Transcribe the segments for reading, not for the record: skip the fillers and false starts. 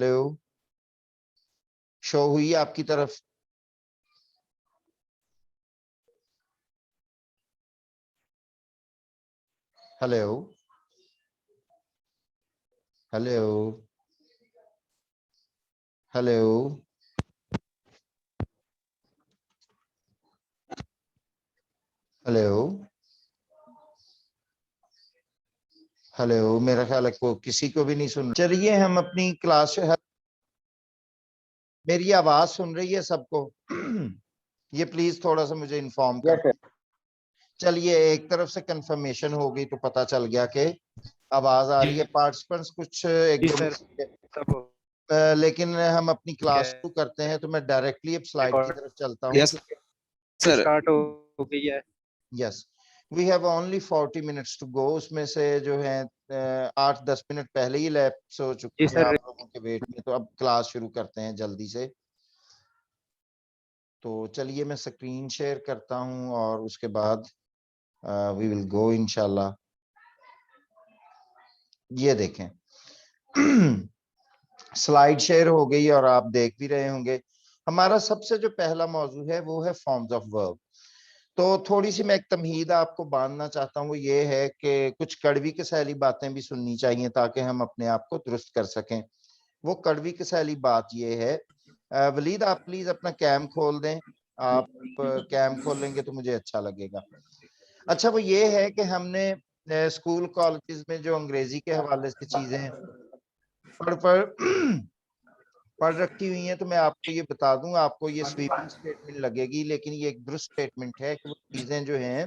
Hello, show हुई आपकी तरफ? Hello hello hello hello hello, मेरा ख्याल है को किसी को भी नहीं सुन। चलिए हम अपनी क्लास, मेरी आवाज सुन रही है सबको? ये प्लीज थोड़ा सा मुझे इन्फॉर्म कर। चलिए, एक तरफ से कंफर्मेशन हो गई तो पता चल गया कि आवाज आ रही है। पार्टिसिपेंट्स कुछ एक दो सर, सब लेकिन हम अपनी क्लास शुरू करते हैं तो मैं डायरेक्टली अब स्लाइड की तरफ चलता हूँ। यस सर, स्टार्ट हो गई है। Yes, we have only 40 minutes to go. उसमें से जो है 8-10 मिनट पहले ही लैप्स हो चुके जी हैं सर। आप लोगों के वेट में, तो अब क्लास शुरू करते हैं जल्दी से। तो चलिए मैं स्क्रीन शेयर करता हूं और उसके बाद वी विल गो इंशाल्लाह। ये देखें, स्लाइड शेयर हो गई और आप देख भी रहे होंगे। हमारा सबसे जो पहला मौजू है वो है फॉर्म्स ऑफ वर्ब। तो थोड़ी सी मैं एक तमहीद आपको बांधना चाहता हूँ, वो ये है कि कुछ कड़वी कसैली बातें भी सुननी चाहिए ताकि हम अपने आप को दुरुस्त कर सकें। वो कड़वी कसैली बात ये है, वलीद आप प्लीज अपना कैम खोल दें। आप कैम खोलेंगे तो मुझे अच्छा लगेगा। अच्छा, वो ये है कि हमने स्कूल कॉलेजेस में जो अंग्रेजी के हवाले से चीजें पढ़ पढ़ पढ़ रखी हुई हैं, तो मैं आपको ये बता दूं, आपको ये स्वीपिंग स्टेटमेंट लगेगी लेकिन ये एक दुरुस्त स्टेटमेंट है कि वो चीजें जो हैं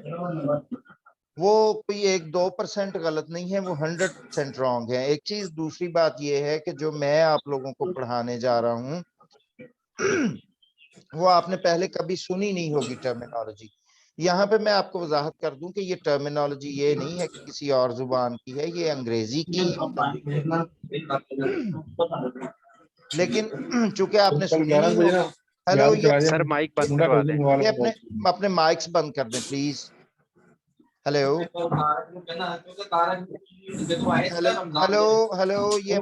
वो कोई 1-2% गलत नहीं है, वो 100% रॉन्ग है। एक चीज, दूसरी बात ये है कि जो मैं आप लोगों को पढ़ाने जा रहा हूँ वो आपने पहले कभी सुनी नहीं होगी टर्मिनोलॉजी। यहाँ पे मैं आपको वजाहत कर दूं कि ये टर्मिनोलॉजी ये नहीं है कि किसी और जुबान की है, ये अंग्रेजी की है। लेकिन चूंकि आपने सुनी नहीं होगी। हेलो, ये सर माइक बंद करवा दें। अपने अपने माइक्स बंद कर दें please. Hello hello hello hello, ये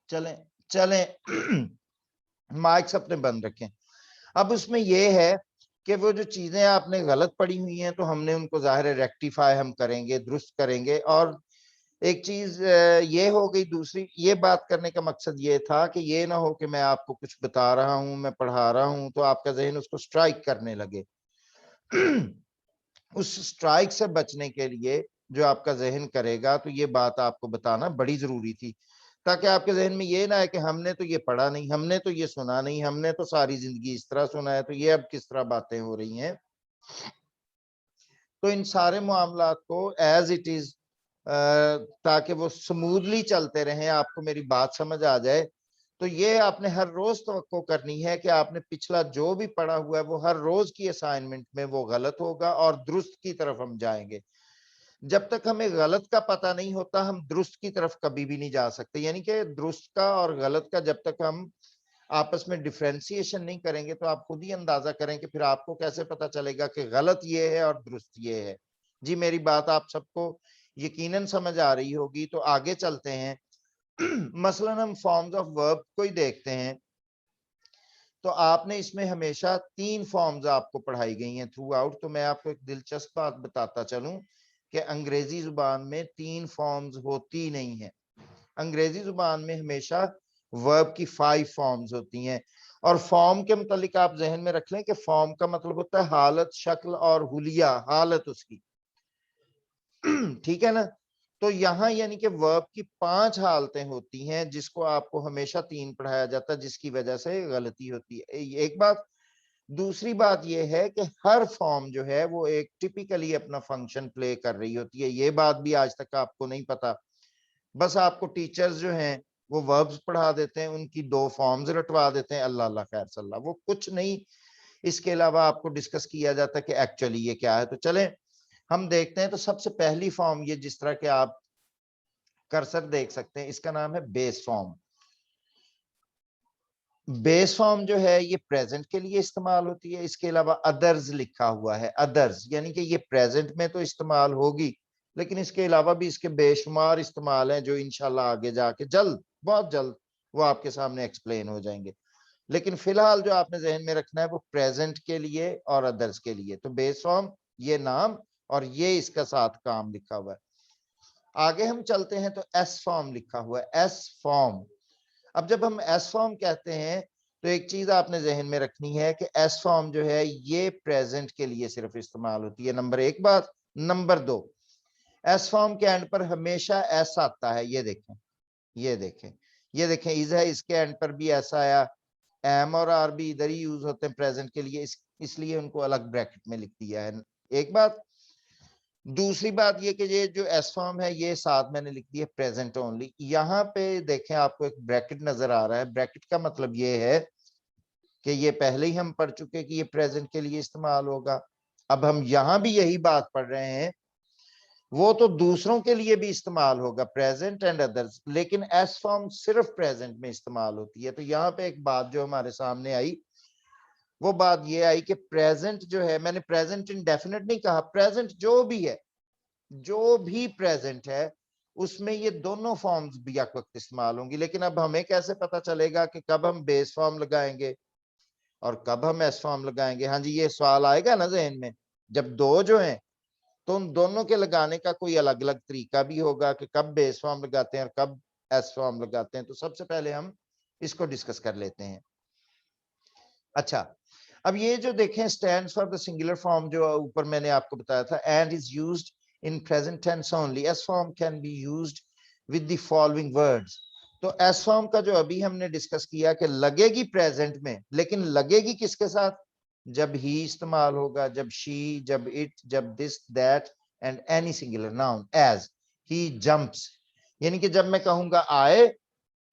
चलें चलें, माइक्स अपने बंद रखें। अब उसमें यह है कि वो जो चीजें आपने गलत पढ़ी हुई हैं तो हमने उनको जाहिर है रेक्टिफाई हम करेंगे, दुरुस्त करेंगे। और एक चीज ये हो गई। दूसरी ये बात करने का मकसद ये था कि ये ना हो कि मैं आपको कुछ बता रहा हूं, मैं पढ़ा रहा हूं तो आपका जहन उसको स्ट्राइक करने लगे। उस स्ट्राइक से बचने के लिए जो आपका जहन करेगा, तो ये बात आपको बताना बड़ी जरूरी थी ताकि आपके जहन में ये ना है कि हमने तो ये पढ़ा नहीं, हमने तो ये सुना नहीं, हमने तो सारी जिंदगी इस तरह सुना है, तो ये अब किस तरह बातें हो रही हैं। तो इन सारे मामलात को एज इट इज, ताकि वो स्मूथली चलते रहें, आपको मेरी बात समझ आ जाए, तो ये आपने हर रोज तवक्को करनी है कि आपने पिछला जो भी पढ़ा हुआ है वो हर रोज की असाइनमेंट में वो गलत होगा और दुरुस्त की तरफ हम जाएंगे। जब तक हमें गलत का पता नहीं होता हम दुरुस्त की तरफ कभी भी नहीं जा सकते। यानी कि दुरुस्त का और गलत का जब तक हम आपस में डिफ्रेंसिएशन नहीं करेंगे तो आप खुद ही अंदाजा करें कि फिर आपको कैसे पता चलेगा कि गलत ये है और दुरुस्त ये है। जी, मेरी बात आप सबको यकीनन समझ आ रही होगी। तो आगे चलते हैं। मसलन हम फॉर्म्स ऑफ वर्ब को ही देखते हैं। तो आपने इसमें हमेशा 3 फॉर्म्स आपको पढ़ाई गई हैं थ्रू आउट। तो मैं आपको एक दिलचस्प बात बताता चलूं कि अंग्रेजी जुबान में 3 फॉर्म्स होती नहीं है। अंग्रेजी जुबान में हमेशा वर्ब की 5 फॉर्म्स होती हैं। और फॉर्म के मुतालिक आप जहन में रख लें कि फॉर्म का मतलब होता है हालत, शक्ल और हुलिया, हालत उसकी। ठीक है ना? तो यहाँ यानी कि वर्ब की 5 हालतें होती हैं जिसको आपको हमेशा 3 पढ़ाया जाता है, जिसकी वजह से गलती होती है। एक बात। दूसरी बात यह है कि हर फॉर्म जो है वो एक टिपिकली अपना फंक्शन प्ले कर रही होती है। ये बात भी आज तक आपको नहीं पता। बस आपको टीचर्स जो हैं वो वर्ब्स पढ़ा देते हैं, उनकी 2 फॉर्म्स रटवा देते हैं, अल्लाह अल्लाह खैर सल्ला, वो कुछ नहीं इसके अलावा आपको डिस्कस किया जाता है कि एक्चुअली ये क्या है। तो चलें हम देखते हैं। तो सबसे पहली फॉर्म, ये जिस तरह के आप कर्सर देख सकते हैं, इसका नाम है बेस फॉर्म। बेस फॉर्म जो है ये प्रेजेंट के लिए इस्तेमाल होती है, इसके अलावा अदर्स लिखा हुआ है, अदर्स यानी कि ये प्रेजेंट में तो इस्तेमाल होगी, लेकिन इसके अलावा भी इसके बेशुमार इस्तेमाल हैं जो इंशाल्लाह आगे जाके जल्द, बहुत जल्द वो आपके सामने एक्सप्लेन हो जाएंगे। लेकिन फिलहाल जो आपने जहन में रखना है वो प्रेजेंट के लिए और अदर्स के लिए। तो बेस फॉर्म ये नाम और ये इसका साथ काम लिखा हुआ है। आगे हम चलते हैं तो एस फॉर्म लिखा हुआ है, एस फॉर्म। अब जब हम एस फॉर्म कहते हैं तो एक चीज आपने जहन में रखनी है कि एस फॉर्म जो है ये प्रेजेंट के लिए सिर्फ इस्तेमाल होती है, नंबर एक बात। नंबर दो, एस फॉर्म के एंड पर हमेशा एस आता है, ये देखें, ये देखें, ये देखें, इज है, इसके एंड पर भी ऐसा आया। एम और आर भी इधर ही यूज होते हैं प्रेजेंट के लिए, इसलिए उनको अलग ब्रैकेट में लिख दिया है, एक बात। दूसरी बात ये कि ये जो एस फॉर्म है ये साथ मैंने लिख दिया प्रेजेंट ओनली। यहाँ पे देखें आपको एक ब्रैकेट नजर आ रहा है, ब्रैकेट का मतलब ये है कि ये पहले ही हम पढ़ चुके कि ये प्रेजेंट के लिए इस्तेमाल होगा। अब हम यहाँ भी यही बात पढ़ रहे हैं, वो तो दूसरों के लिए भी इस्तेमाल होगा, प्रेजेंट एंड अदर्स, लेकिन एस फॉर्म सिर्फ प्रेजेंट में इस्तेमाल होती है। तो यहाँ पे एक बात जो हमारे सामने आई, वो बात ये आई कि प्रेजेंट जो है, मैंने प्रेजेंट इंडेफिनिट नहीं कहा, प्रेजेंट जो भी है, जो भी प्रेजेंट है उसमें ये दोनों फॉर्म्स भी वक्त इस्तेमाल होंगी। लेकिन अब हमें कैसे पता चलेगा कि कब हम बेस फॉर्म लगाएंगे और कब हम एस फॉर्म लगाएंगे? हाँ जी, ये सवाल आएगा ना जहन में। जब दो जो हैं तो उन दोनों के लगाने का कोई अलग अलग तरीका भी होगा कि कब बेस फॉर्म लगाते हैं और कब एस फॉर्म लगाते हैं। तो सबसे पहले हम इसको डिस्कस कर लेते हैं। अच्छा, अब ये जो देखें stands for the singular form, जो ऊपर मैंने आपको बताया था, and is used in present tense only. S form can be used with the following words. तो S form का जो अभी हमने डिस्कस किया कि लगेगी प्रेजेंट में, लेकिन लगेगी किसके साथ? जब ही इस्तेमाल होगा, जब शी, जब इट, जब this, that and any singular noun as he jumps. यानी कि जब मैं कहूंगा आए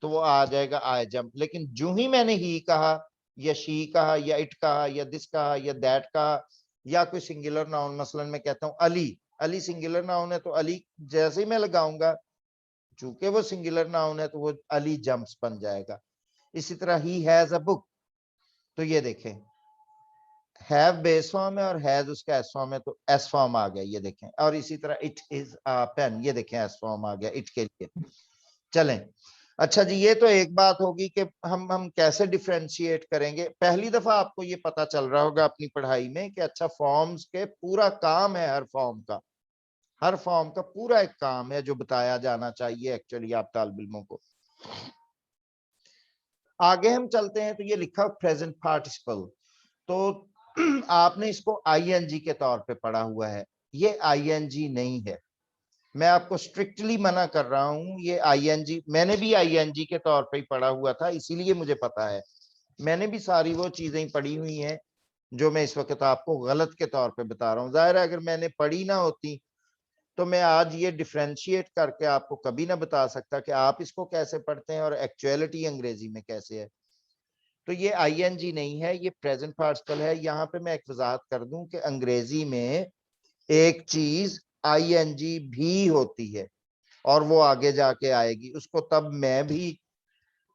तो वो आ जाएगा आई जंप, लेकिन जो ही मैंने ही कहा या शी कहा या इट कहा या दिस कहा या दैट कहा या कोई सिंगुलर नाउन, मसलन मैं कहता हूं अली, अली सिंगुलर नाउन है तो अली जैसे ही मैं लगाऊंगा, चूंकि वो सिंगुलर नाउन है तो वो अली जंप्स बन जाएगा। इसी तरह ही हैज अ बुक, तो ये देखें हैव बेस फॉर्म है और हैज उसका एस फॉर्म है तो एस फॉर्म आ गया, ये देखें। और इसी तरह इट इज अ पेन, ये देखें एस फॉर्म आ गया इट के लिए। चलें, अच्छा जी, ये तो एक बात होगी कि हम कैसे डिफरेंशिएट करेंगे। पहली दफा आपको ये पता चल रहा होगा अपनी पढ़ाई में कि अच्छा फॉर्म्स के पूरा काम है, हर फॉर्म का, हर फॉर्म का पूरा एक काम है जो बताया जाना चाहिए एक्चुअली आप तालिब इल्मों को। आगे हम चलते हैं तो ये लिखा प्रेजेंट पार्टिसिपल, तो आपने इसको आईएनजी के तौर पे पढ़ा हुआ है, ये आईएनजी नहीं है, मैं आपको स्ट्रिक्टली मना कर रहा हूं। ये आईएनजी, मैंने भी आईएनजी के तौर पे ही पढ़ा हुआ था, इसीलिए मुझे पता है, मैंने भी सारी वो चीजें पढ़ी हुई हैं जो मैं इस वक्त आपको गलत के तौर पे बता रहा हूँ। जाहिर है अगर मैंने पढ़ी ना होती तो मैं आज ये डिफरेंशिएट करके आपको कभी ना बता सकता कि आप इसको कैसे पढ़ते हैं और एक्चुअलिटी अंग्रेजी में कैसे है। तो ये आईएनजी नहीं है, ये प्रेजेंट पार्टिसिपल है। यहाँ पे मैं एक वजाहत कर दूं कि अंग्रेजी में एक चीज आईएनजी भी होती है और वो आगे जाके आएगी, उसको तब मैं भी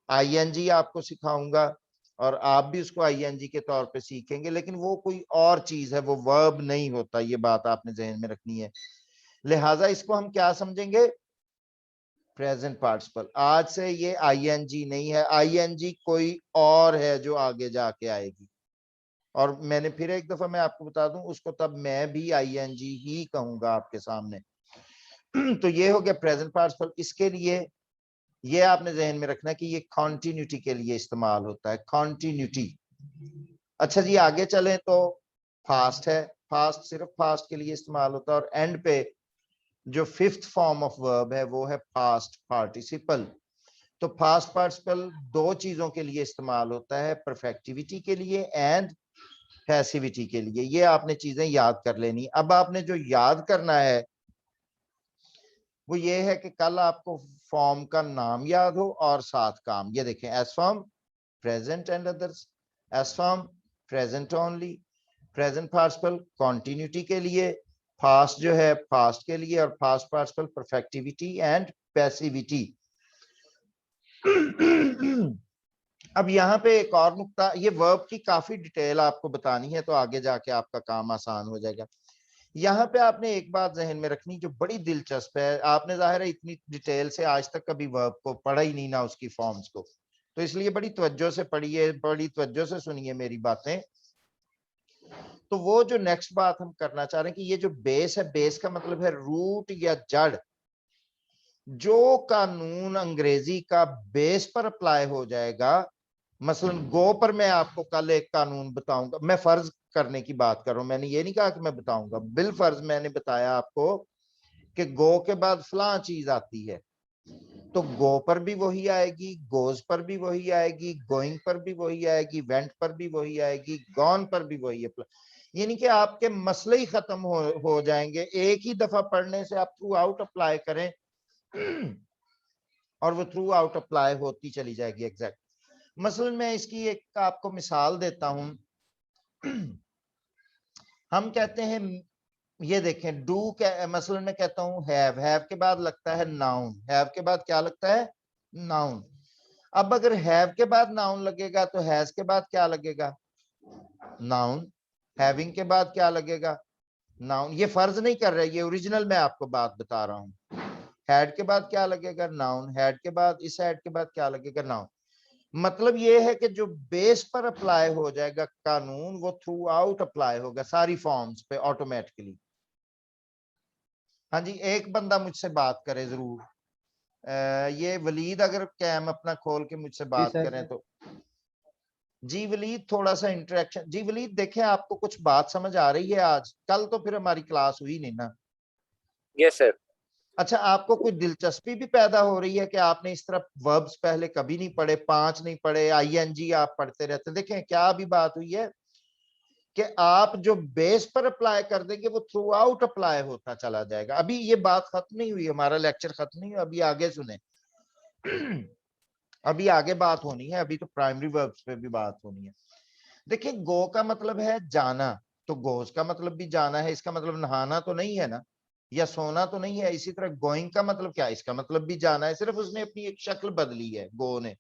आईएनजी आपको सिखाऊंगा और आप भी उसको आईएनजी के तौर पे सीखेंगे, लेकिन वो कोई और चीज है, वो वर्ब नहीं होता, ये बात आपने जहन में रखनी है। लिहाजा इसको हम क्या समझेंगे? Present participle. आज से ये आईएनजी नहीं है, आईएनजी कोई और है जो आगे जाके आएगी। और मैंने फिर एक दफा मैं आपको बता दूं, उसको तब मैं भी आईएनजी ही कहूंगा आपके सामने। तो ये हो गया प्रेजेंट पार्टिसिपल। इसके लिए ये आपने जहन में रखना कि ये कॉन्टिन्यूटी के लिए इस्तेमाल होता है, कॉन्टिन्यूटी। अच्छा जी, आगे चलें तो फास्ट है, फास्ट सिर्फ फास्ट के लिए इस्तेमाल होता है। और एंड पे जो फिफ्थ फॉर्म ऑफ वर्ब है वो है फास्ट पार्टिसिपल। तो फास्ट पार्टिसिपल दो चीजों के लिए इस्तेमाल होता है, परफेक्टिविटी के लिए एंड पैसिविटी के लिए। ये आपने चीजें याद कर लेनी। अब आपने जो याद करना है वो ये है कि कल आपको फॉर्म का नाम याद हो और साथ काम। ये देखें, S form present and others, S form present only, present participle continuity के लिए, फास्ट जो है फास्ट के लिए, और फास्ट पार्टिसिपल परफेक्टिविटी एंड पैसिविटी। अब यहाँ पे एक और नुक्ता, ये वर्ब की काफी डिटेल आपको बतानी है तो आगे जाके आपका काम आसान हो जाएगा। यहाँ पे आपने एक बात जहन में रखनी जो बड़ी दिलचस्प है, आपने जाहिर है इतनी डिटेल से आज तक कभी वर्ब को पढ़ा ही नहीं ना, उसकी फॉर्म्स को, तो इसलिए बड़ी तवज्जो से पढ़िए, बड़ी तवज्जो से सुनिए मेरी बातें। तो वो जो नेक्स्ट बात हम करना चाह रहे हैं कि ये जो बेस है, बेस का मतलब है रूट या जड़। जो कानून अंग्रेजी का बेस पर अप्लाई हो जाएगा, मसलन गो पर मैं आपको कल एक कानून बताऊंगा, मैं फर्ज करने की बात कर रहा हूं, मैंने ये नहीं कहा कि मैं बताऊंगा, बिल फर्ज मैंने बताया आपको कि गो के बाद फलां चीज आती है, तो गो पर भी वही आएगी, गोज पर भी वही आएगी, गोइंग पर भी वही आएगी, वेंट पर भी वही आएगी, गॉन पर भी वही है। यानी कि आपके मसले ही खत्म हो जाएंगे, एक ही दफा पढ़ने से आप थ्रू आउट अप्लाई करें और वो थ्रू आउट अप्लाई होती चली जाएगी एग्जैक्ट। मसलन मैं इसकी एक आपको मिसाल देता हूं। हम कहते हैं, ये देखें, डू मसलन मैं कहता हूं हैव के बाद लगता है नाउन, हैव के बाद क्या लगता है, नाउन। अब अगर हैव के बाद नाउन लगेगा तो हैज के बाद क्या लगेगा, नाउन। हैविंग के बाद क्या लगेगा, नाउन। ये फर्ज नहीं कर रहे, ये ओरिजिनल मैं आपको बात बता रहा हूं। हैड के बाद क्या लगेगा, नाउन। हैड के बाद, इस हैड के बाद क्या लगेगा, नाउन। मतलब ये है कि जो बेस पर अप्लाई हो जाएगा कानून, वो थ्रू आउट अप्लाई होगा सारी फॉर्म्स पे ऑटोमेटिकली। हाँ जी, एक बंदा मुझसे बात करे जरूर, ये वलीद अगर कैम अपना खोल के मुझसे बात करें तो। जी वलीद, थोड़ा सा इंटरेक्शन। जी वलीद देखें, आपको कुछ बात समझ आ रही है आज? कल तो फिर हमारी क्लास हुई नहीं ना। Yes sir. अच्छा, आपको कोई दिलचस्पी भी पैदा हो रही है कि आपने इस तरह वर्ब्स पहले कभी नहीं पढ़े, 5 नहीं पढ़े, आईएनजी आप पढ़ते रहते? देखें क्या अभी बात हुई है कि आप जो बेस पर अप्लाई कर देंगे वो थ्रू आउट अप्लाई होता चला जाएगा। अभी ये बात खत्म नहीं हुई, हमारा लेक्चर खत्म नहीं हुआ, अभी आगे सुने। अभी आगे बात होनी है, अभी तो प्राइमरी वर्ब्स पे भी बात होनी है। देखिए, गो का मतलब है जाना, तो गोज का मतलब भी जाना है, इसका मतलब नहाना तो नहीं है ना, या सोना तो नहीं है। इसी तरह गोइंग का मतलब क्या है, इसका मतलब भी जाना है, सिर्फ उसने अपनी एक शक्ल बदली है, गो ने।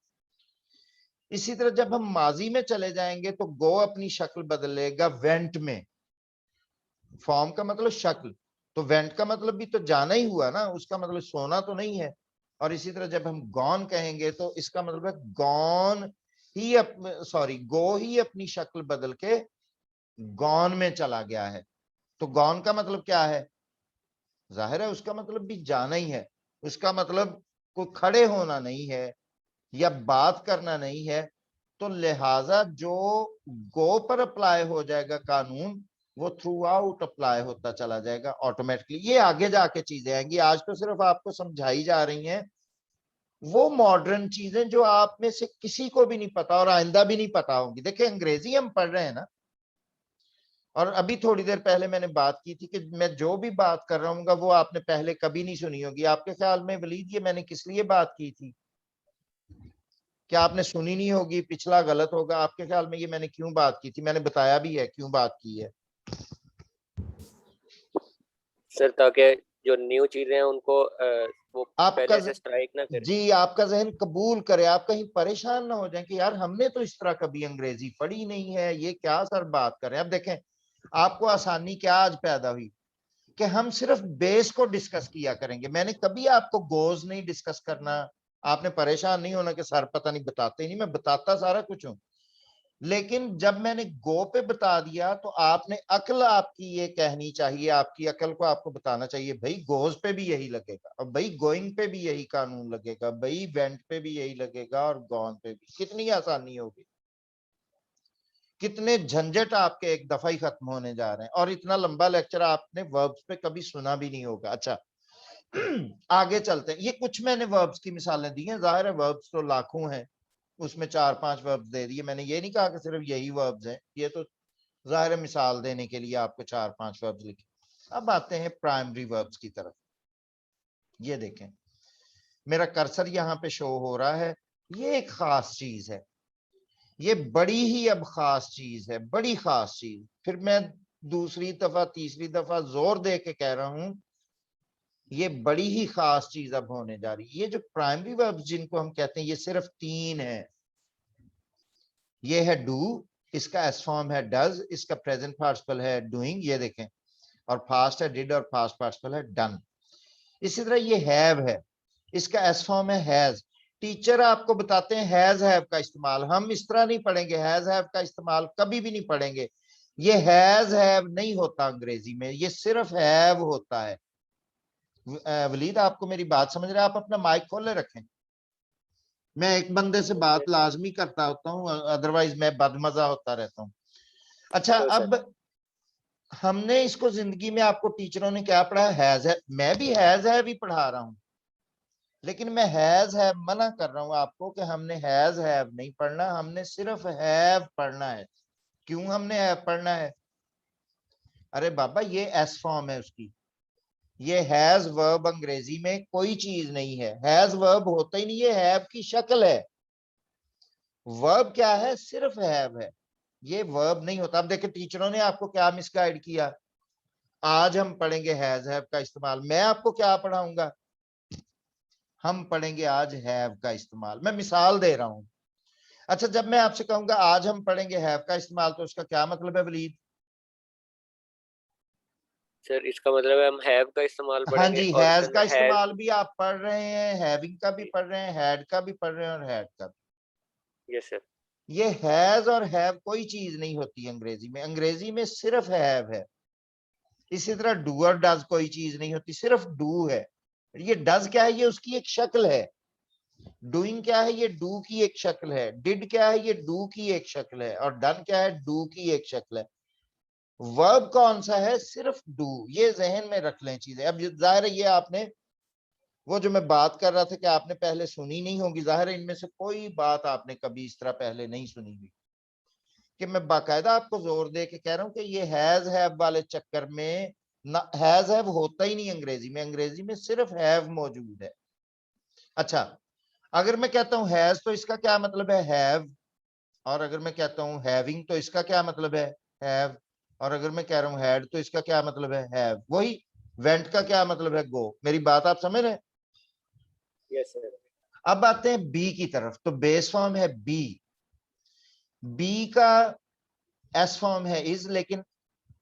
इसी तरह जब हम माजी में चले जाएंगे तो गो अपनी शक्ल बदलेगा वेंट में। फॉर्म का मतलब शक्ल, तो वेंट का मतलब भी तो जाना ही हुआ ना, उसका मतलब सोना तो नहीं है। और इसी तरह जब हम गॉन कहेंगे तो इसका मतलब है गॉन ही, सॉरी, गो ही अपनी शक्ल बदल के गॉन में चला गया है। तो गॉन का मतलब क्या है, जाहिर है उसका मतलब भी जाना ही है। उसका मतलब कोई खड़े होना नहीं है या बात करना नहीं है। तो लिहाजा जो गो पर अप्लाई हो जाएगा कानून, वो थ्रू आउट अप्लाई होता चला जाएगा ऑटोमेटिकली। ये आगे जाके चीजें आएंगी, आज तो सिर्फ आपको समझाई जा रही हैं वो मॉडर्न चीजें जो आप में से किसी को भी नहीं पता और आइंदा भी नहीं पता होंगी। देखिए, अंग्रेजी हम पढ़ रहे हैं ना, और अभी थोड़ी देर पहले मैंने बात की थी कि मैं जो भी बात कर रहा हूँ वो आपने पहले कभी नहीं सुनी होगी। आपके ख्याल में वलीद ये मैंने किस लिए बात की थी? क्या आपने सुनी नहीं होगी, पिछला गलत होगा? आपके ख्याल में ये मैंने क्यों बात की थी? मैंने बताया भी है क्यों बात की है सर, ताकि जो न्यू चीजें हैं उनको वो आपका पहले से स्ट्राइक ना करें। जी, आपका जहन कबूल करे, आप कहीं परेशान ना हो जाएं कि यार हमने तो इस तरह कभी अंग्रेजी पढ़ी नहीं है, ये क्या सर बात कर रहे हैं। अब देखें, आपको आसानी क्या आज पैदा हुई कि हम सिर्फ बेस को डिस्कस किया करेंगे। मैंने कभी आपको गोज नहीं डिस्कस करना। आपने परेशान नहीं होना कि सर पता नहीं बताते ही नहीं, मैं बताता सारा कुछ हूं। लेकिन जब मैंने गो पे बता दिया तो आपने अक्ल आपकी ये कहनी चाहिए, आपकी अक्ल को आपको बताना चाहिए भाई गोज पे भी यही लगेगा, और भाई गोइंग पे भी यही कानून लगेगा, भाई वेंट पे भी यही लगेगा, और गॉन पे भी। कितनी आसानी होगी, कितने झंझट आपके एक दफा ही खत्म होने जा रहे हैं। और इतना लंबा लेक्चर आपने वर्ब्स पे कभी सुना भी नहीं होगा। अच्छा, आगे चलते हैं। ये कुछ मैंने वर्ब्स की मिसालें दी हैं, जाहिर है वर्ब्स तो लाखों हैं, उसमें 4-5 वर्ब्स दे दिए। मैंने ये नहीं कहा कि सिर्फ यही वर्ब्स हैं, ये तो जाहिर है मिसाल देने के लिए आपको 4-5 वर्ब्स लिखे। अब आते हैं प्राइमरी वर्ब्स की तरफ। ये देखें, मेरा कर्सर यहाँ पे शो हो रहा है। ये एक खास चीज है, ये बड़ी ही अब खास चीज है, बड़ी खास चीज। फिर मैं दूसरी दफा तीसरी दफा जोर दे के कह रहा हूं, ये बड़ी ही खास चीज अब होने जा रही है। ये जो प्राइमरी वर्ब्स जिनको हम कहते हैं, ये सिर्फ 3 है। ये है डू, इसका एस फॉर्म है डज, इसका प्रेजेंट पार्टिसिपल है डूइंग, ये देखें, और पास्ट है डिड और पास्ट पार्टिसिपल है डन। इसी तरह ये हैव है, इसका एस फॉर्म है हैज। टीचर आपको बताते हैं हैज हैव का इस्तेमाल, हम इस तरह नहीं पढ़ेंगे, हैज हैव का इस्तेमाल कभी भी नहीं पढ़ेंगे। ये हैज हैव नहीं होता अंग्रेजी में, ये सिर्फ हैव होता है। वलीद आपको मेरी बात समझ रहे हैं? आप अपना माइक खोले रखें, मैं एक बंदे से बात लाजमी करता होता हूँ, अदरवाइज मैं बदमजा होता रहता हूँ। अच्छा, अब हमने इसको जिंदगी में आपको टीचरों ने क्या पढ़ाया? हैज है, मैं भी हैज है भी पढ़ा रहा हूँ, लेकिन मैं हैज हैव मना कर रहा हूँ आपको कि हमने हैज हैव नहीं पढ़ना, हमने सिर्फ हैव पढ़ना है। क्यों हमने हैव पढ़ना है? अरे बाबा, ये एस फॉर्म है उसकी, ये हैज वर्ब अंग्रेजी में कोई चीज नहीं है, हैज वर्ब होता ही नहीं, ये हैव की शक्ल है। वर्ब क्या है? सिर्फ हैव है, ये वर्ब नहीं होता। अब देखिए टीचरों ने आपको क्या मिसगाइड किया, आज हम पढ़ेंगे हैज हैव का इस्तेमाल, मैं आपको क्या पढ़ाऊंगा? हम पढ़ेंगे आज हैव का इस्तेमाल, मैं मिसाल दे रहा हूं। अच्छा, जब मैं आपसे कहूंगा आज हम पढ़ेंगे हैव का इस्तेमाल, तो उसका क्या मतलब है वलीद? सर इसका मतलब है हम हैव का इस्तेमाल हाँ पढ़ेंगे जी, और हैज सर का हैज। इस्तेमाल भी आप पढ़ रहे हैं, हैविंग का भी पढ़ रहे हैं, हैड का भी पढ़ रहे हैं, और हैड का भी। Yes sir. ये हैज और हैव कोई चीज नहीं होती अंग्रेजी में, अंग्रेजी में सिर्फ हैव है। इसी तरह डू और डज कोई चीज नहीं होती, सिर्फ डू है। ये डज क्या है? ये उसकी एक शक्ल है। डूइंग क्या है? ये डू की एक शक्ल है। डिड क्या है? ये डू की एक शक्ल है। और डन क्या है? डू की एक शक्ल है। वर्ब कौन सा है? सिर्फ डू। ये जहन में रख लें चीजें। अब जाहिर है ये आपने, वो जो मैं बात कर रहा था कि आपने पहले सुनी नहीं होगी, जाहिर है इनमें से कोई बात आपने कभी इस तरह पहले नहीं सुनी हुई, कि मैं बाकायदा आपको जोर दे के कह रहा हूं कि ये हैज हैव वाले चक्कर में ना, हैज हैव होता ही नहीं अंग्रेजी में, अंग्रेजी में सिर्फ हैव मौजूद है। अच्छा, अगर मैं कहता हूं हैज तो इसका क्या मतलब है? हैव। और अगर मैं कहता हूं हैविंग तो इसका क्या मतलब है? हैव। और अगर मैं कह रहा हूं हैड तो इसका क्या मतलब है? हैव। वही वेंट का क्या मतलब है? गो। मेरी बात आप समझ रहे हैं? Yes sir. अब आते हैं बी की तरफ, तो बेस फॉर्म है बी, बी का एस फॉर्म है इज, लेकिन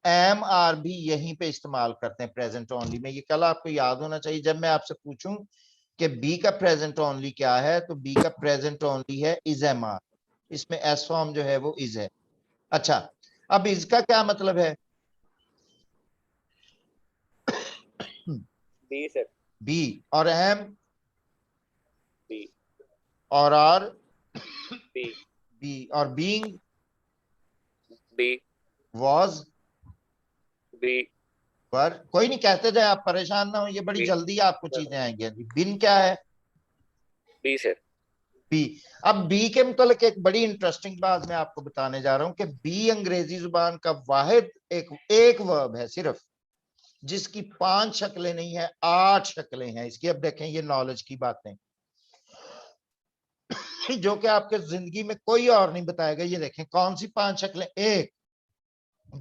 एम आर भी यहीं पे इस्तेमाल करते हैं प्रेजेंट ओनली में। ये कल आपको याद होना चाहिए, जब मैं आपसे पूछूं कि बी का प्रेजेंट ओनली क्या है, तो बी का प्रेजेंट ओनली है इज एम आर, इसमें एस फॉर्म जो है वो इज है। अच्छा, अब इसका क्या मतलब है? Be sir. बी। और एम बी। और आर बी। बी। और बीइंग बी। Was be. पर। कोई नहीं, कहते जाए, आप परेशान ना हो, ये बड़ी बी। जल्दी आपको चीजें आएंगी। बिन क्या है? Be sir. बी। अब बी के मुतालिक एक बड़ी इंटरेस्टिंग बात मैं आपको बताने जा रहा हूं कि बी अंग्रेजी जुबान का वाहिद एक वर्ब है सिर्फ, जिसकी 5 शक्लें नहीं है, 8 शक्लें हैं इसकी। अब देखें, ये नॉलेज की बातें जो कि आपके जिंदगी में कोई और नहीं बताएगा। ये देखें कौन सी 5 शक्लें? 1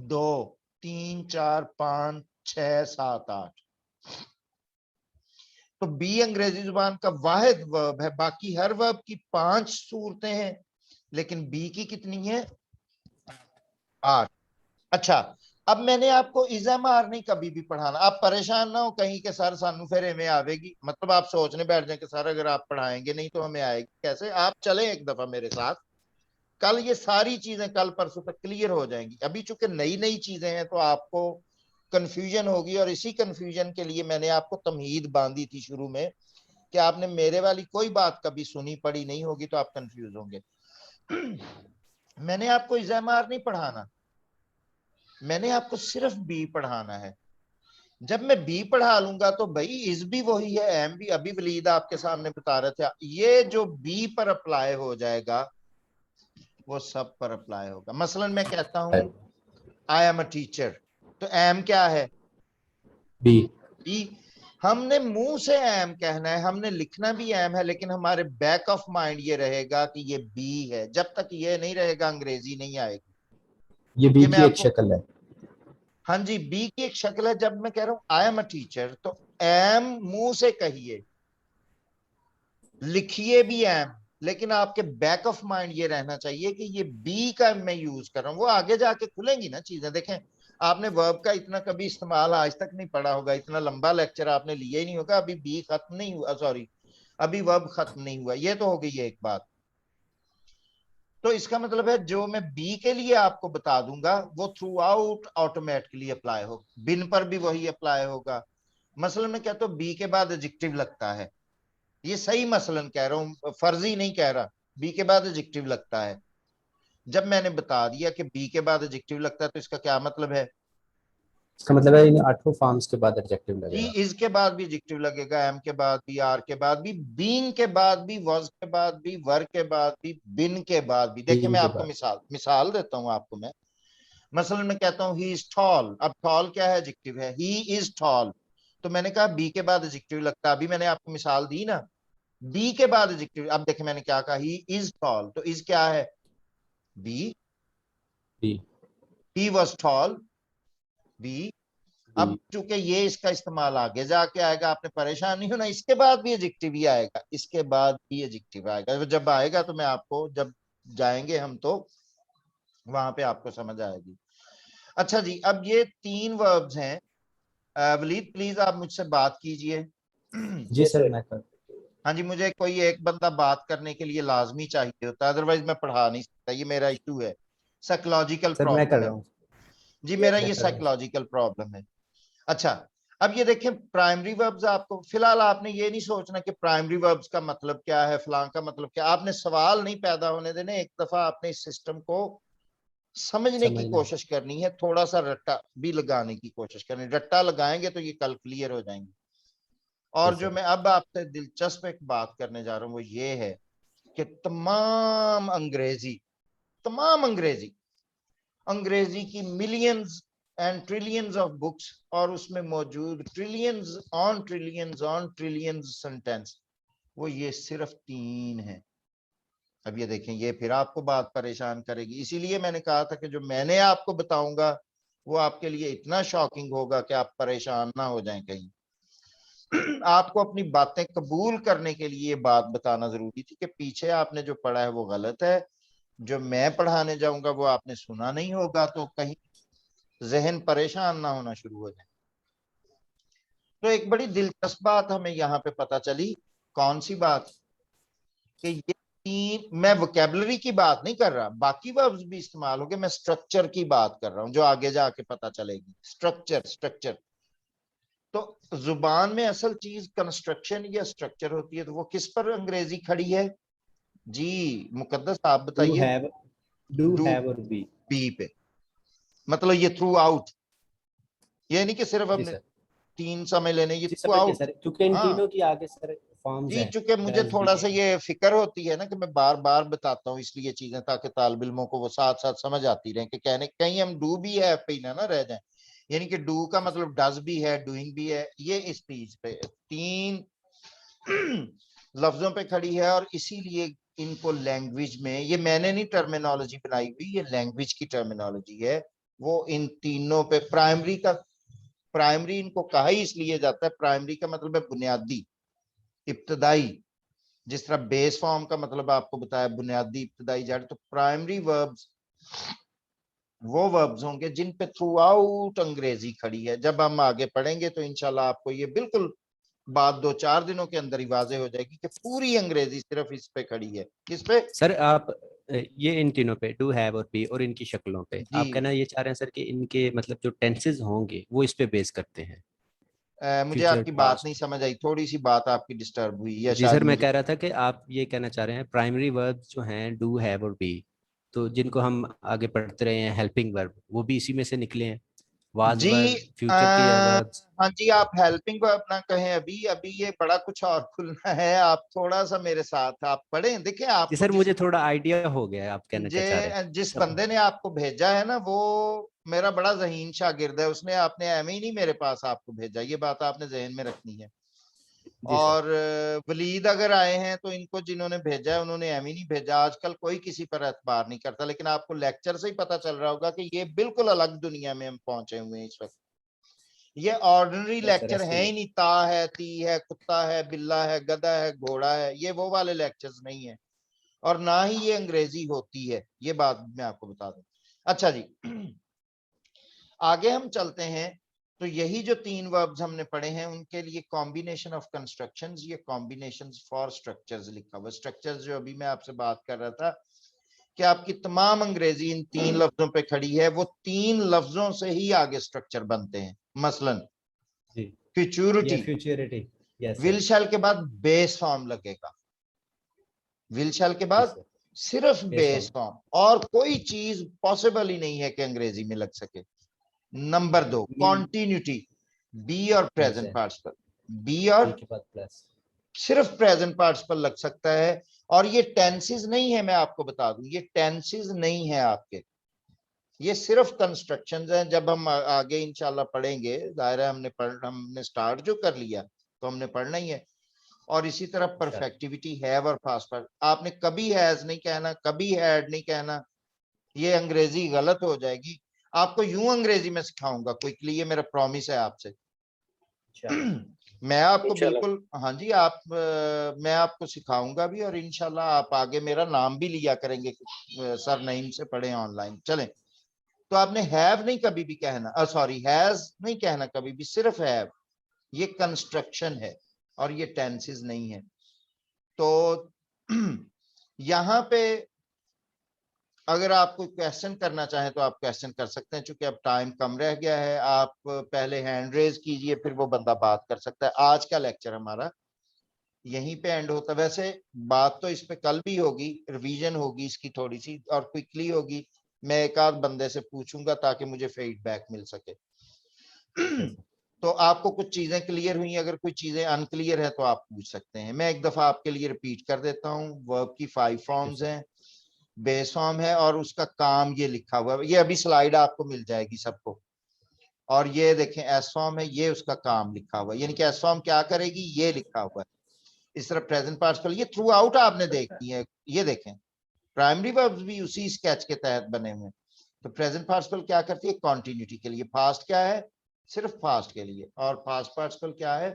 2 3 4 5 6 7 8। तो बी अंग्रेजी जुबान का वाहिद वर्ब है, बाकी हर वर्ब की 5 सूरतें हैं, लेकिन बी की कितनी है? 8। अच्छा, अब मैंने आपको इजमार नहीं कभी भी पढ़ाना, आप परेशान ना हो कहीं के सर सानू फेरे में आवेगी, मतलब आप सोचने बैठ जाए कि सर अगर आप पढ़ाएंगे नहीं तो हमें आएगी कैसे। आप चले एक दफा मेरे साथ, कल ये सारी चीजें कल परसों तक क्लियर हो जाएंगी। अभी चूंकि नई नई चीजें हैं तो आपको कंफ्यूजन होगी, और इसी कंफ्यूजन के लिए मैंने आपको तमहीद बांधी थी शुरू में कि आपने मेरे वाली कोई बात कभी सुनी पढ़ी नहीं होगी तो आप कंफ्यूज होंगे। मैंने आपको इजमार नहीं पढ़ाना, मैंने आपको सिर्फ बी पढ़ाना है। जब मैं बी पढ़ा लूंगा तो भाई इस भी वही है, एम भी। अभी वलीद आपके सामने बता रहे थे, ये जो बी पर अप्लाई हो जाएगा वो सब पर अप्लाई होगा। मसलन मैं कहता हूं आई एम अ टीचर, तो एम क्या है? बी। बी। हमने मुंह से एम कहना है, हमने लिखना भी एम है, लेकिन हमारे बैक ऑफ माइंड ये रहेगा कि ये बी है। जब तक ये नहीं रहेगा अंग्रेजी नहीं आएगी। ये बी ये मैं की एक आपको, शक्ल है। हाँ जी, बी की एक शक्ल है। जब मैं कह रहा हूं आई एम अ टीचर, तो एम मुंह से कहिए, लिखिए भी एम, लेकिन आपके बैक ऑफ माइंड ये रहना चाहिए कि ये बी का मैं यूज कर रहा हूँ। वो आगे जाके खुलेंगी ना चीजें। देखें, आपने वर्ब का इतना कभी इस्तेमाल आज तक नहीं पढ़ा होगा, इतना लंबा लेक्चर आपने लिया ही नहीं होगा, अभी बी खत्म नहीं हुआ, सॉरी अभी वर्ब खत्म नहीं हुआ। ये तो हो गई है एक बात। तो इसका मतलब है जो मैं बी के लिए आपको बता दूंगा वो थ्रू आउट ऑटोमेटिकली अप्लाई हो, बिन पर भी वही अप्लाई होगा। मसलन मैं कहता हूँ बी के बाद एडजेक्टिव लगता है, ये सही मसलन कह रहा हूँ, फर्जी नहीं कह रहा। बी के बाद एडजेक्टिव लगता है, जब मैंने बता दिया कि बी के बाद एडजेक्टिव लगता है तो इसका क्या मतलब है? इसका मतलब है इन 8 फॉर्म्स के बाद एडजेक्टिव जी, लगेगा। इज के बाद भी एडजेक्टिव लगेगा, एम के बाद भी, आर के बाद भी, बीइंग के बाद भी, वाज के बाद भी, वर के बाद भी, बिन के बाद भी। देखिए बीइंग मैं के आपको बाद मिसाल देता हूँ आपको मैं। मसलन मैं कहता हूँ ही इज टॉल। अब टॉल क्या है? एडजेक्टिव है। ही इज टॉल, तो मैंने कहा बी के बाद एडजेक्टिव लगता है। अभी मैंने आपको मिसाल दी ना, बी के बाद एडजेक्टिव। अब देखिए मैंने क्या कहा, ही इज टॉल, तो इज क्या है? Be. Be he was tall, be. अब बी चूंकि ये इसका इस्तेमाल आगे जाके आएगा, आपने परेशान नहीं होना, इसके बाद भी एडजेक्टिव ही आएगा, इसके बाद भी एडजेक्टिव आएगा। जब आएगा तो मैं आपको, जब जाएंगे हम तो वहां पे आपको समझ आएगी। अच्छा जी, अब ये 3 वर्ब्स हैं। वलीद प्लीज आप मुझसे बात कीजिए। जी सर मैं कर हाँ जी, मुझे कोई एक बंदा बात करने के लिए लाजमी चाहिए होता है, अदरवाइज मैं पढ़ा नहीं सकता। ये मेरा इशू है, साइकोलॉजिकल सर मैं कर प्रॉब्लम है। रहा हूँ। जी, मेरा मैं ये कर रहा हूँ। साइकोलॉजिकल प्रॉब्लम है। अच्छा, अब ये देखें, प्राइमरी वर्ब्स आपको फिलहाल आपने ये नहीं सोचना कि प्राइमरी वर्ब्स का मतलब क्या है, फलां का मतलब क्या। आपने सवाल नहीं पैदा होने देने, एक दफा आपने इस सिस्टम को समझने की समझना है। कोशिश करनी है, थोड़ा सा रट्टा भी लगाने की कोशिश करनी। रट्टा लगाएंगे तो ये कल क्लियर हो जाएंगे। जी और जो सर। मैं अब आपसे दिलचस्प एक बात करने जा रहा हूं वो ये है कि तमाम अंग्रेजी अंग्रेजी की millions and trillions of books, और उसमें मौजूद ट्रिलियंस ऑन ट्रिलियंस सेंटेंस, वो ये सिर्फ 3 है। अब ये देखें, ये फिर आपको बात परेशान करेगी। इसीलिए मैंने कहा था कि जो मैंने आपको बताऊंगा वो आपके लिए इतना शॉकिंग होगा कि आप परेशान ना हो जाएं कहीं। आपको अपनी बातें कबूल करने के लिए ये बात बताना जरूरी थी कि पीछे आपने जो पढ़ा है वो गलत है, जो मैं पढ़ाने जाऊंगा वो आपने सुना नहीं होगा, तो कहीं जहन परेशान ना होना शुरू हो जाए। तो एक बड़ी दिलचस्प बात हमें यहाँ पे पता चली। कौन सी बात? कि ये 3, मैं वोकेबलरी की बात नहीं कर रहा, बाकी वर्ब्स भी इस्तेमाल हो गए, मैं स्ट्रक्चर की बात कर रहा हूँ जो आगे जाके पता चलेगी। स्ट्रक्चर तो जुबान में असल चीज कंस्ट्रक्शन या स्ट्रक्चर होती है, तो वो किस पर अंग्रेजी खड़ी है? जी मुकद्दस आप डू बताइए। हैव डू डू, हैव और बी। बी पे। मतलब ये थ्रू आउट, ये नहीं कि सिर्फ जी हमने सर। 3 समय लेने, ये जी थ्रू समझ गए आउट। सर, क्योंकि इन हाँ तीनों की आगे सर फॉर्म्स जी, हैं। चूंकि मुझे डज थोड़ा बी सा ये फिक्र होती है ना कि मैं बार बार बताता हूँ इसलिए चीजें, ताकि तालिब इल्मों को वो साथ साथ समझ आती रहे, कि कहने कहीं हम डू भी है पे ही ना रह जाए। यानी कि डू का मतलब डज भी है, डूइंग भी है, ये इस चीज पे 3 लफ्जों पे खड़ी है। और इसीलिए इनको लैंग्वेज में, ये मैंने नहीं टर्मिनोलॉजी बनाई हुई, ये लैंग्वेज की टर्मिनोलॉजी है। वो इन तीनों पे प्राइमरी इनको कहा ही इसलिए जाता है, प्राइमरी का मतलब है बुनियादी, इब्तदाई। जिस तरह बेस फॉर्म का मतलब आपको बताया बुनियादी, इब्तदाई, जड़। तो प्राइमरी वर्ब्स वो वर्ब्स होंगे जिन पे थ्रू आउट अंग्रेजी खड़ी है। जब हम आगे पढ़ेंगे तो इंशाल्लाह आपको ये बिल्कुल बात 2-4 दिनों के अंदर ही वाजे हो जाएगी कि पूरी अंग्रेजी सिर्फ इस पे खड़ी है। किस पे? सर आप ये इन तीनों पे डू हैव और बी और इनकी शक्लों पे जी। आप कहना ये चाह रहे हैं सर कि इनके मतलब जो टेंसेस होंगे वो इस पे बेस करते हैं। मुझे फ्यूचर आपकी बात नहीं पास्ट। समझ आई, थोड़ी सी बात आपकी डिस्टर्ब हुई, या जी शायद सर मैं मुझे। कह रहा था कि आप ये कहना चाह रहे हैं प्राइमरी वर्ब्स जो हैं डू हैव और बी, तो जिनको हम आगे पढ़ते रहे हैं हेल्पिंग वर्ब वो भी इसी में से निकले हैं। वाज जी, वर फ्यूचर के वर्ब्स। हाँ जी, आप हेल्पिंग को अपना कहें, अभी अभी ये बड़ा कुछ और खुलना है। आप थोड़ा सा मेरे साथ आप पढ़ें, देखें जी आपको सर मुझे थोड़ा आइडिया हो गया है आप कहना क्या चाह रहे जिस हैं। बंदे ने आपको भेजा है ना, वो मेरा बड़ा ज़हीन शागिर्द है। उसने आपने एम ही नहीं मेरे पास आपको भेजा, ये बात आपने जहन में रखनी है। जी सर। और वलीद अगर आए हैं तो इनको जिन्होंने भेजा है उन्होंने एम ही नहीं भेजा। आजकल कोई किसी पर एतबार नहीं करता, लेकिन आपको लेक्चर से ही पता चल रहा होगा कि ये बिल्कुल अलग दुनिया में हम पहुंचे हुए हैं इस वक्त। ये ऑर्डिनरी यस सर लेक्चर ऐसे है ही ही है। नहीं। ता है, ती है, कुत्ता है, बिल्ला है, गधा है, घोड़ा है, ये वो वाले लेक्चर्स नहीं है। और ना ही ये अंग्रेजी होती है, ये बात मैं आपको बता दूं। अच्छा जी, आगे हम चलते हैं। तो यही जो 3 वर्ब्स हमने पढ़े हैं उनके लिए कॉम्बिनेशन ऑफ कंस्ट्रक्शंस, ये कॉम्बिनेशंस फॉर स्ट्रक्चर्स लिखा हुआ। स्ट्रक्चर्स जो अभी मैं आपसे बात कर रहा था कि आपकी तमाम अंग्रेजी इन 3 लफ्जों पे खड़ी है, वो 3 लफ्जों से ही आगे स्ट्रक्चर बनते हैं। मसलन फ्यूचरिटी, फ्यूचरिटी, यस विल शैल के बाद बेस फॉर्म लगेगा, विल शैल के बाद सिर्फ बेस फॉर्म, और कोई चीज पॉसिबल ही नहीं है कि अंग्रेजी में लग सके। नंबर 2 कॉन्टिन्यूटी, बी और प्रेजेंट पार्टिसिपल, बी और प्लस सिर्फ प्रेजेंट पार्टिसिपल लग सकता है। और ये टेंसेस नहीं है, मैं आपको बता दूं, ये टेंसेस नहीं है आपके, ये सिर्फ कंस्ट्रक्शंस हैं। जब हम आगे इंशाल्लाह पढ़ेंगे, जाहिर है हमने स्टार्ट जो कर लिया तो हमने पढ़ना ही है। और इसी तरह परफेक्टिविटी, हैव और पास्ट पार्ट, आपने कभी हैज नहीं कहना, कभी हैड नहीं कहना, ये अंग्रेजी गलत हो जाएगी। आपको यूं अंग्रेजी में सिखाऊंगा क्विकली, ये मेरा प्रॉमिस है आपसे। मैं आपको बिल्कुल, हाँ जी, मैं आपको सिखाऊंगा भी, और इंशाल्लाह आप आगे मेरा नाम भी लिया करेंगे, सर नईम से पढ़े ऑनलाइन। चलें, तो आपने हैव नहीं कभी भी कहना, सॉरी हैज नहीं कहना कभी भी, सिर्फ हैव। ये कंस्ट्रक्शन है और ये टेंसेस नहीं है। तो यहाँ पे अगर आप कोई क्वेश्चन करना चाहें तो आप क्वेश्चन कर सकते हैं, चूंकि अब टाइम कम रह गया है। आप पहले हैंड रेज कीजिए, फिर वो बंदा बात कर सकता है। आज का लेक्चर हमारा यहीं पे एंड होता है। वैसे बात तो इस पे कल भी होगी, रिवीजन होगी इसकी थोड़ी सी, और क्विकली होगी। मैं एक आध बंदे से पूछूंगा ताकि मुझे फीडबैक मिल सके। तो आपको कुछ चीजें क्लियर हुई, अगर कोई चीजें अनक्लियर है तो आप पूछ सकते हैं। मैं एक दफा आपके लिए रिपीट कर देता हूँ। वर्ब की 5 फॉर्म्स हैं, बेस फॉर्म है और उसका काम ये लिखा हुआ है, ये अभी स्लाइड आपको मिल जाएगी सबको। और ये देखें एस फॉर्म है, ये उसका काम लिखा हुआ है, यानी कि एस फॉर्म क्या करेगी ये लिखा हुआ है। इस तरह प्रेजेंट पार्टिसिपल, ये थ्रू आउट आपने देखनी है। ये देखें प्राइमरी वर्ब्स भी उसी स्केच के तहत बने हुए हैं। तो प्रेजेंट पार्टिसिपल क्या करती है, कॉन्टिन्यूटी के लिए। पास्ट क्या है, सिर्फ पास्ट के लिए। और पास्ट पार्टिसिपल क्या है,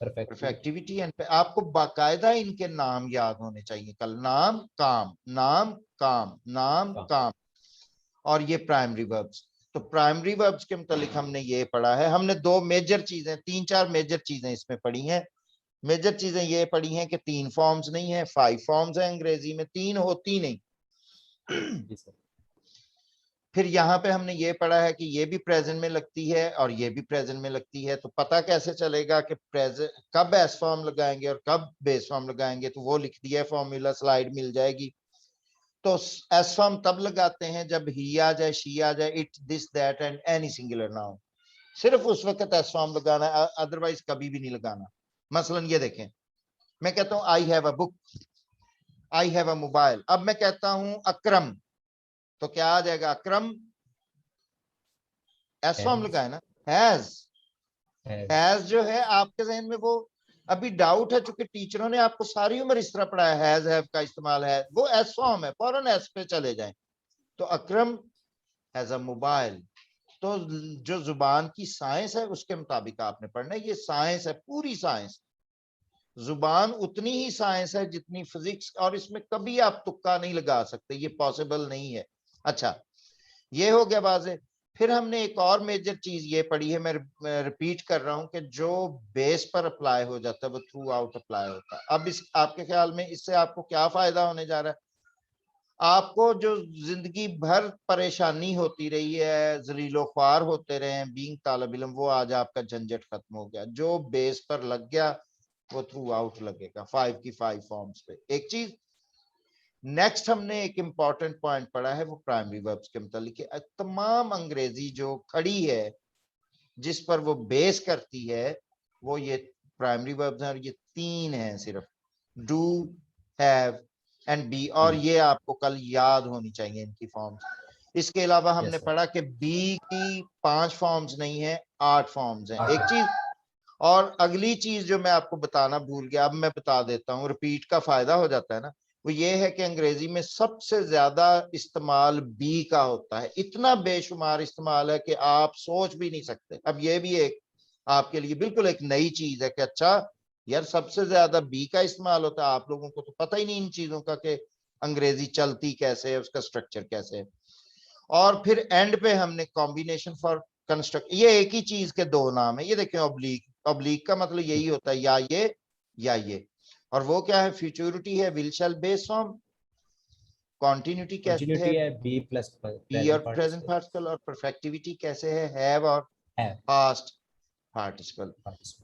परफेक्टिविटी। एंड आपको बाकायदा इनके नाम याद होने चाहिए कल। नाम काम, नाम काम, नाम काम। और ये प्राइमरी वर्ब्स। तो प्राइमरी वर्ब्स के मुतालिक हमने ये पढ़ा है। हमने 2 मेजर चीजें, 3-4 मेजर चीजें इसमें पढ़ी हैं। मेजर चीजें ये पढ़ी हैं कि 3 फॉर्म्स नहीं है, 5 फॉर्म्स है अंग्रेजी में, 3 होती नहीं। फिर यहाँ पे हमने ये पढ़ा है कि ये भी प्रेजेंट में लगती है और ये भी प्रेजेंट में लगती है। तो पता कैसे चलेगा कि प्रेजेंट कब एस फॉर्म लगाएंगे और कब बेस फॉर्म लगाएंगे, तो वो लिख दिया है फॉर्मूला, स्लाइड मिल जाएगी। तो एस फॉर्म तब लगाते हैं जब ही आ जाए, शी आ जाए, it, this, that and any singular noun. सिर्फ उस वक्त एस फॉर्म लगाना है, अदरवाइज कभी भी नहीं लगाना। मसलन ये देखें, मैं कहता हूं I have a book, I have a mobile. अब मैं कहता हूं अकरम, तो क्या आ जाएगा, अकरम एस फॉर्म लगाए ना, हैज जो है आपके जहन में वो अभी डाउट है, चूंकि टीचरों ने आपको सारी उम्र इस तरह पढ़ाया हैज हैव का इस्तेमाल है, वो एस फॉर्म है, फौरन एस पे चले जाएं। तो अकरम हैज अ मोबाइल। तो जो जुबान की साइंस है उसके मुताबिक आपने पढ़ना है, ये साइंस है, पूरी साइंस। जुबान उतनी ही साइंस है जितनी फिजिक्स, और इसमें कभी आप तुक्का नहीं लगा सकते, ये पॉसिबल नहीं है। अच्छा, ये हो गया वाज़े। फिर हमने एक और मेजर चीज ये पढ़ी है, मैं रिपीट कर रहा हूं, कि जो बेस पर अप्लाई हो जाता है वो थ्रू आउट अप्लाई होता है। अब इस आपके ख्याल में इससे आपको क्या फायदा होने जा रहा है? आपको जो जिंदगी भर परेशानी होती रही है, जलीलो ख्वार होते रहे हैं बीइंग तालिब इल्म, वो आज आपका झंझट खत्म हो गया। जो बेस पर लग गया वो थ्रू आउट लगेगा, 5 की 5 फॉर्म्स पे। एक चीज नेक्स्ट हमने एक इंपॉर्टेंट पॉइंट पढ़ा है, वो प्राइमरी वर्ब्स के मुतालिक। तमाम अंग्रेजी जो खड़ी है जिस पर वो बेस करती है वो ये प्राइमरी वर्ब्स हैं, और ये 3 हैं सिर्फ, डू, हैव एंड बी। और ये आपको कल याद होनी चाहिए इनकी फॉर्म्स। इसके अलावा हमने पढ़ा कि बी की 5 फॉर्म्स नहीं है, 8 फॉर्म्स हैं। एक चीज और अगली चीज जो मैं आपको बताना भूल गया, अब मैं बता देता हूँ, रिपीट का फायदा हो जाता है ना, वो ये है कि अंग्रेजी में सबसे ज्यादा इस्तेमाल बी का होता है। इतना बेशुमार इस्तेमाल है कि आप सोच भी नहीं सकते। अब ये भी एक आपके लिए बिल्कुल एक नई चीज है कि अच्छा यार, सबसे ज्यादा बी का इस्तेमाल होता है। आप लोगों को तो पता ही नहीं इन चीजों का कि अंग्रेजी चलती कैसे है, उसका स्ट्रक्चर कैसे है। और फिर एंड पे हमने कॉम्बिनेशन फॉर कंस्ट्रक्ट, ये एक ही चीज के दो नाम है। ये देखें ऑब्लिक, ऑब्लिक का मतलब यही होता है या ये या ये। और वो क्या है, फ्यूचरिटी है will shell based on, continuity कैसे है कंटिन्यूटी है बी प्लस बी और प्रेजेंट पार्टिसिपल, और परफेक्टिविटी कैसे है हैव और है पास्ट पार्टिसिपल।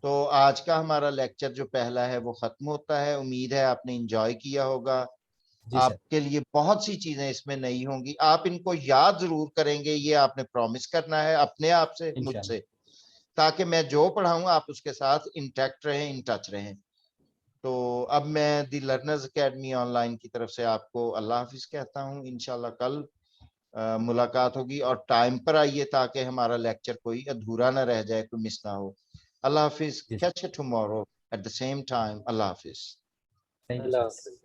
तो आज का हमारा लेक्चर जो पहला है वो खत्म होता है। उम्मीद है आपने एंजॉय किया होगा। जी सर। आपके लिए बहुत सी चीजें इसमें नहीं होंगी, आप इनको याद जरूर करेंगे, ये आपने प्रॉमिस करना है अपने आप से, मुझसे, ताकि मैं जो पढ़ाऊं आप उसके साथ इंटैक्ट रहें, इन टच रहें। तो अब मैं दी लर्नर्स एकेडमी ऑनलाइन की तरफ से आपको अल्लाह हाफिज कहता हूं। इंशाल्लाह कल मुलाकात होगी, और टाइम पर आइए ताकि हमारा लेक्चर कोई अधूरा ना रह जाए, कोई मिस ना हो। अल्लाह हाफिज, catch you tomorrow at the same time. अल्लाह हाफिज। थैंक यू अल्लाह सर। हाफिज।